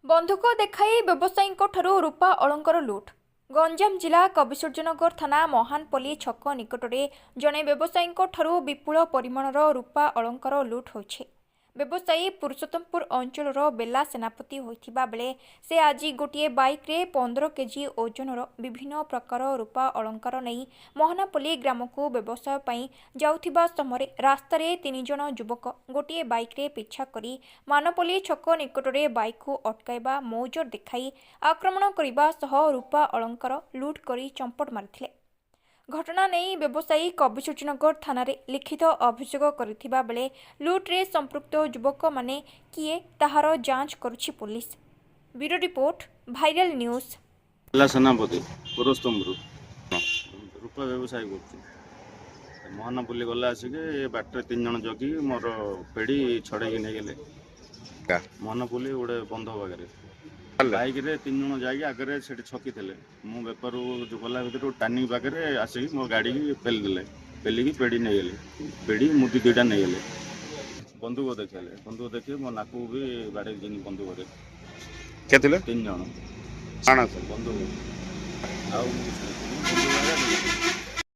बंधुक देखाई व्यवसायी रूपा अलंकार लुट। गंजाम जिला कविसूर्यनगर थाना महानपल्ली छक निकटरे जड़े व्यवसायी विपुल परिमाणर रूपा अलंकार लुट होइछे। व्यवसायी पुरुषोत्तमपुर अंचल बेला सेनापति होइथिबा बेले से आज गोटे बाइक रे 15 केजी ओजनर विभिन्न प्रकार रूपा अलंकार नहीं महानपल्ली ग्राम को व्यवसाय पई जाउथिबा समय रास्तार 3 जण युवक गोटे बाइक रे पिछा करी मानपल्ली छक निकटरे बाइक को अटकाइबा मौजर देखाई आक्रमण करने सह रूपा अलंकार लुट करी चंपट मारिथिले। घटना नहीं व्यवसायी कविसूर्यनगर थाना लिखित अभियोग करथिबा बेले लुट्रे संपृक्त युवक माने किए ताहार जांच करुछि police. Bureau report viral news. Senapati Purushottampur रूपा व्यवसाय कर महानपल्ली गला आसिके बाटर 3 जण जगी मोर पेड़ी छड़े नहीं गले महानपल्ली गोटे बंध पाखे बाइक रे 3 जण जाके आगे से छकी थे मो बेपार जो गला भर टार्निंग पाखे आसिक मो गाड़ी पेल देले पेलिकी पेड़ी नहीं गले पेड़ी मुदी 2टा नहीं गले बंदूक देखिए मो नाकू भी बाड़े बंदूक देखे 3 जण बंदूक